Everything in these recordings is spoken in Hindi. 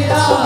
राधा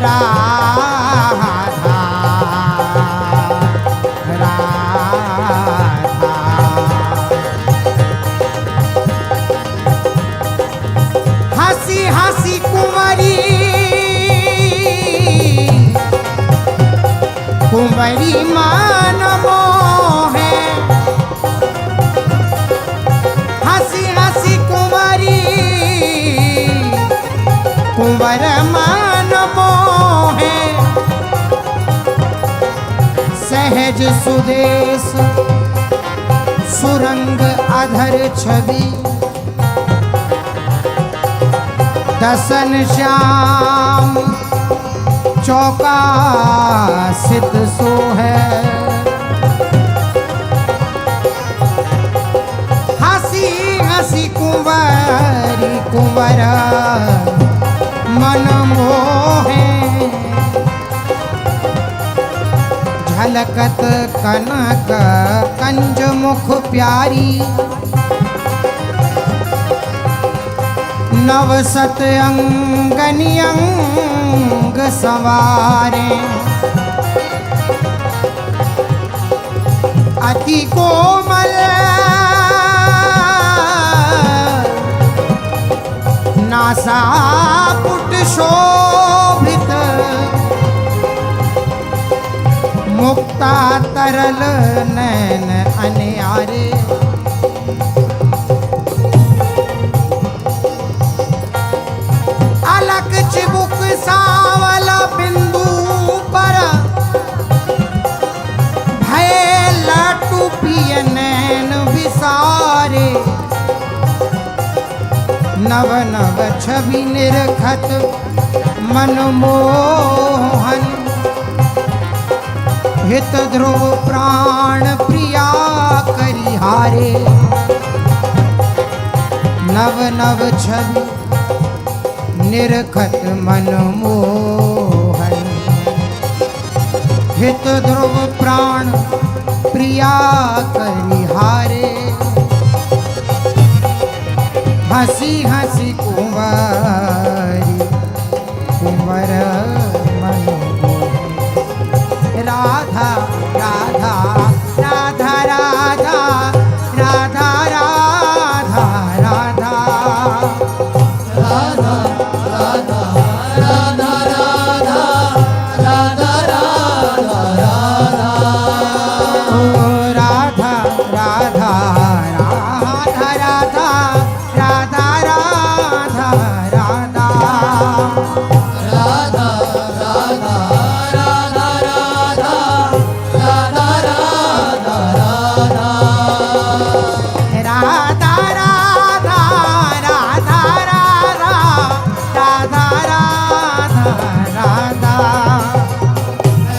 राधा राधा। हंसी हंसी कुंवरी कुंवरी मन मोहे। हंसी हंसी कुंवरी कुंवर मन मोहे। सहज सुदेश सुरंग अधर छवि। दसन श्याम चौका सित सो है। हंसी हंसी कुंवरी कुंवर मन मोहे। झलकत कनक कंज मुख प्यारी। नवसत अंगनि अंग संवारे। अति कोमल नासा पुट शोभित। मुक्ता तरल नैन अनियारे। अलक चिबुक सावल बिंदु पर। भय लाटू पिय नैन विसारे। नव नव छवि निरखत मनमोहन। हित ध्रुव प्राण प्रिया करिहारे। नव नव छवि निरखत मनमोहन। हित ध्रुव प्राण प्रिया करिहारे। हंसी हंसी कुंवरी कुंवर मन मोहे। राधा राधा राधा राधा राधा राधा राधा राधा राधा राधा राधा राधा राधा। ओ राधा राधा राधा राधा राधा राधा राधा राधा राधा राधा राधा राधा राधा। राधा राधा राधा राधा राधा राधा राधा।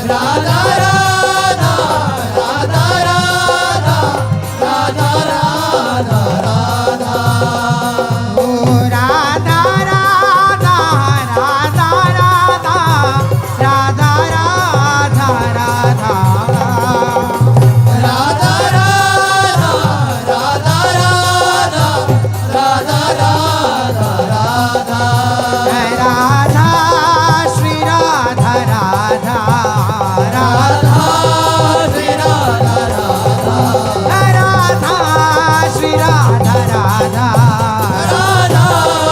राधा राधा राधा राधा राधा राधा। ओ राधा राधा राधा राधा राधा राधा राधा। राधा राधा राधा राधा राधा राधा। राधा श्री राधा राधा राधा श्री राधा राधा राधा श्री राधा राधा राधा श्री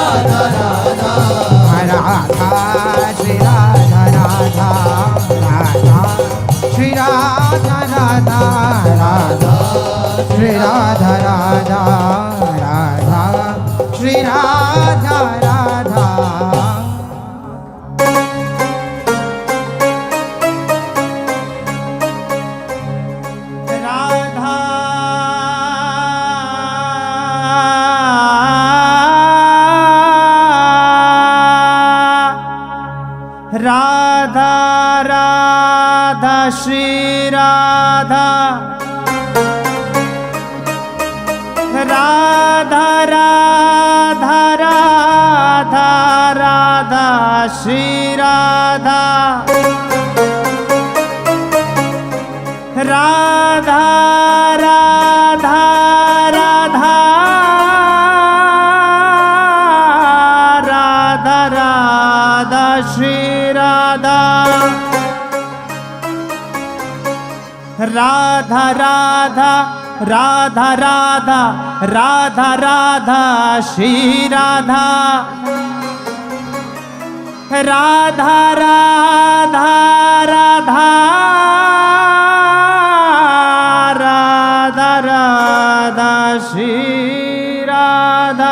राधा राधा राधा श्री राधा राधा राधा श्री राधा राधा राधा श्री राधा राधा राधा श्री राधा राधा। राधा राधा राधा श्री राधा। राधा राधा राधा राधा श्री राधा। राधा राधा राधा राधा राधा श्री राधा राधा राधा राधा राधा राधा श्री राधा राधा राधा राधा राधा राधा श्री राधा।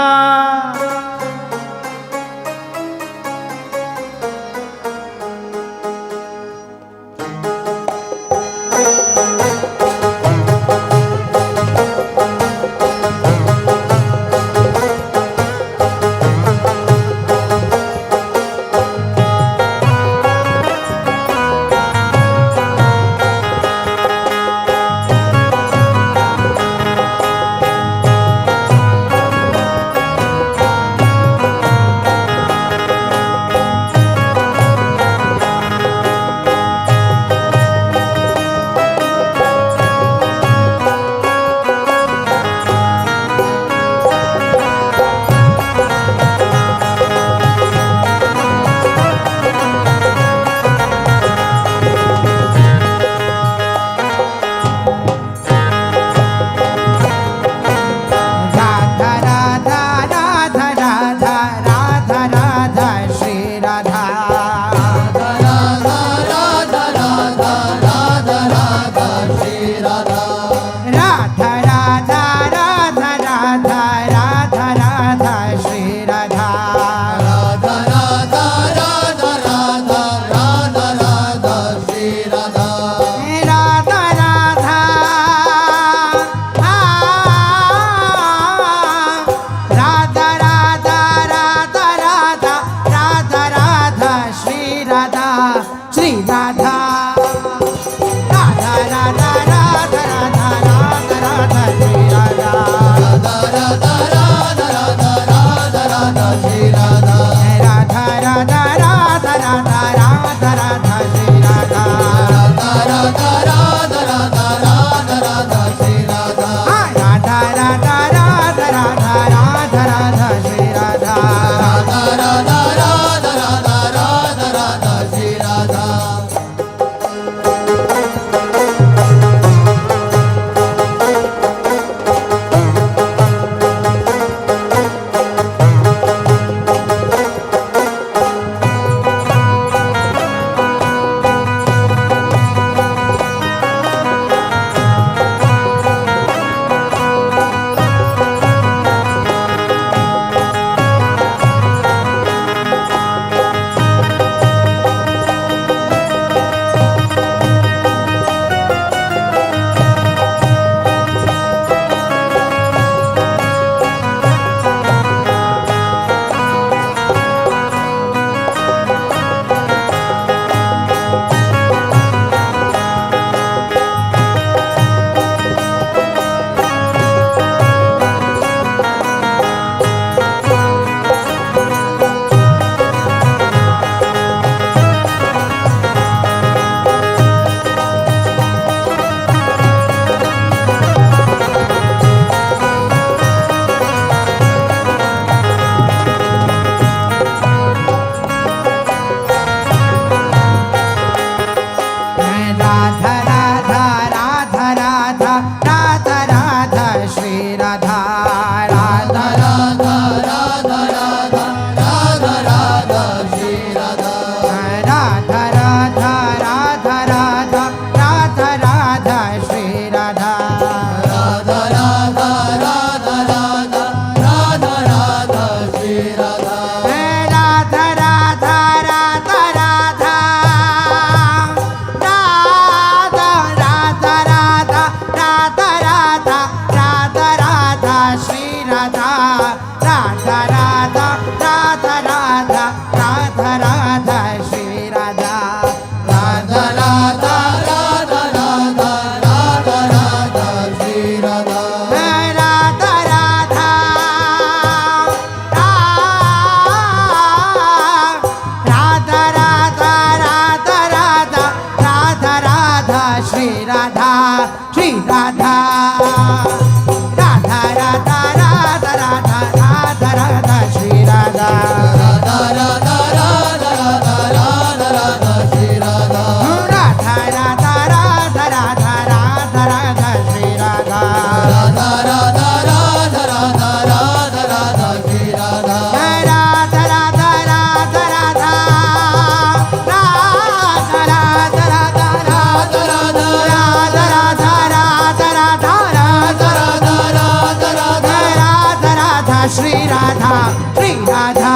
श्री राधा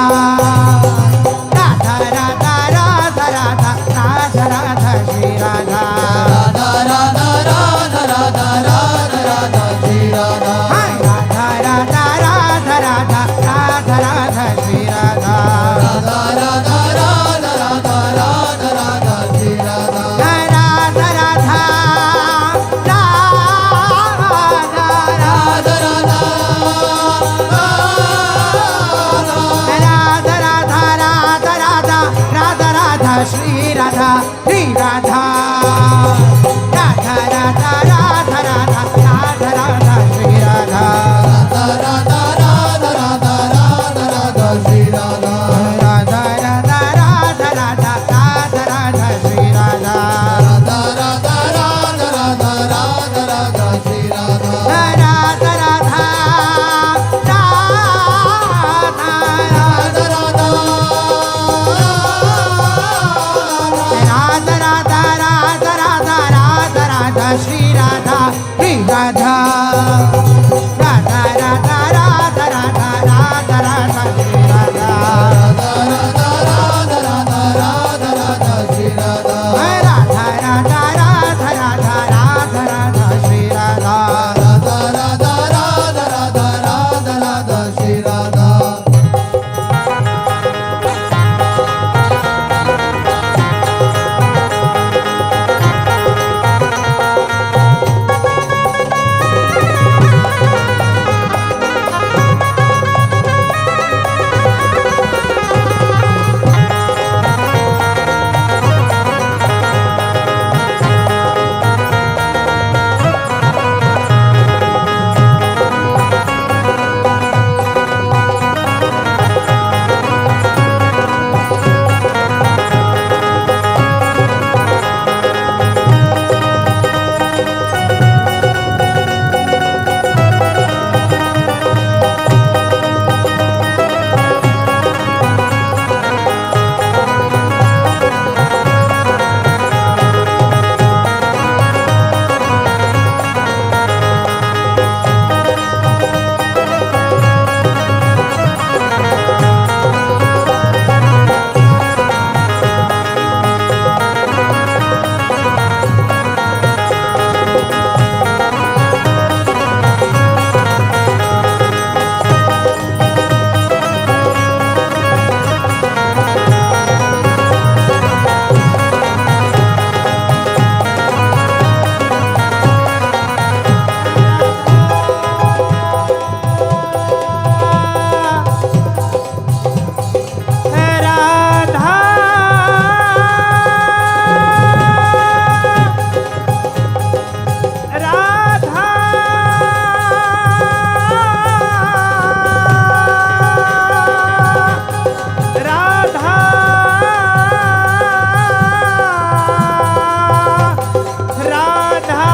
राधा राधा राधा राधा राधा राधा श्री राधा राधा राधा राधा राधा राधा राधा श्री राधा राधा राधा राधा राधा राधा राधा श्री राधा राधा राधा राधा राधा राधा राधा श्री राधा राधा राधा राधा राधा राधा राधा श्री राधा श्री राधा राधा राधा राधा राधा राधा राधा श्री राधा राधा राधा राधा राधा राधा श्री राधा राधा राधा राधा राधा राधा राधा श्री राधा राधा राधा राधा राधा राधा राधा श्री राधा राधा राधा राधा राधा राधा राधा राधा राधा राधा राधा श्री राधा श्री राधा राधा राधा राधा राधा राधा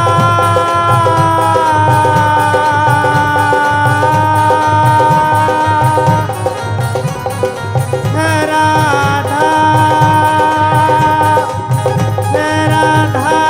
राधा श्री राधा राधा राधा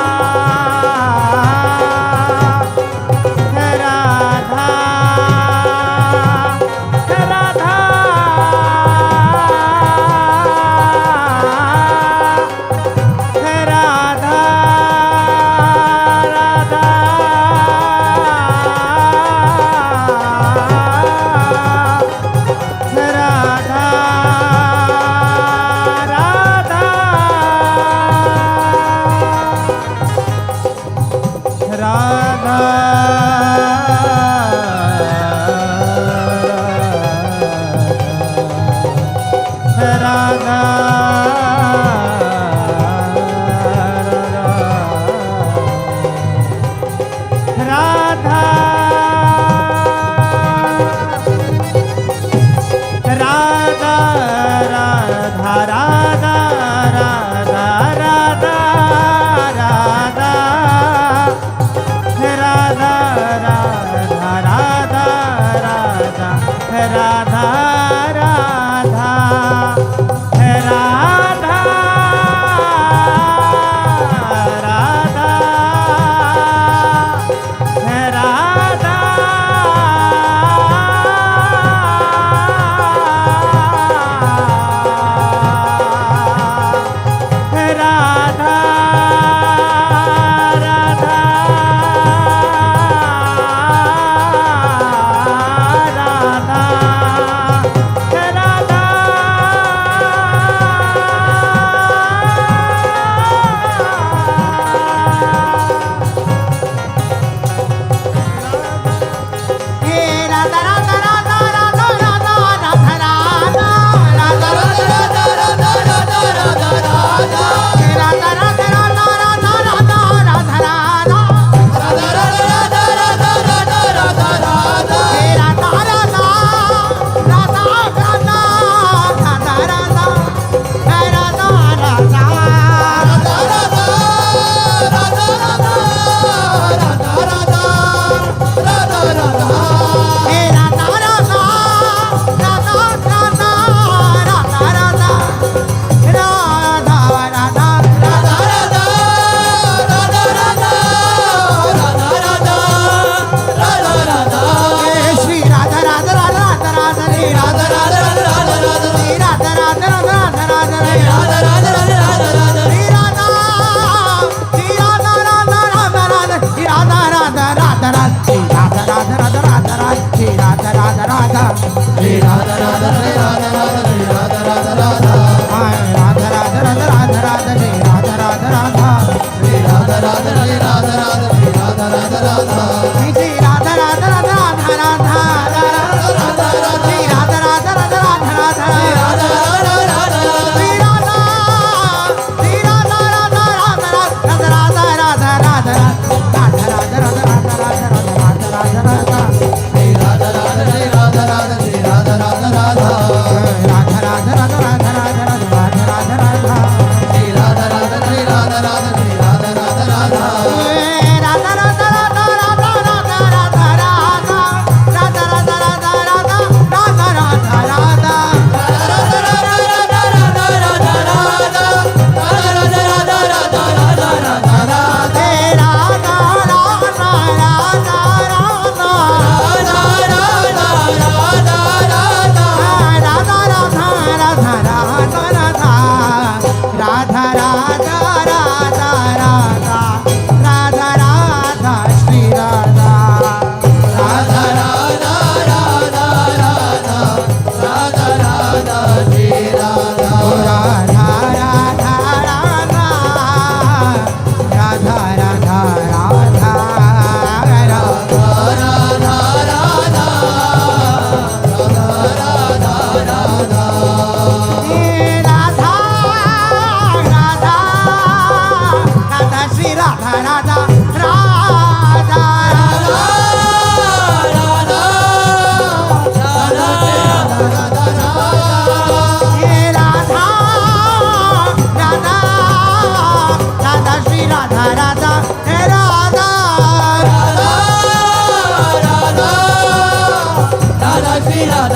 राधा राधा राधा श्री राधा राधा राधा राधा राधा राधा राधा श्री राधा राधा राधा राधा राधा राधा राधा श्री राधा राधा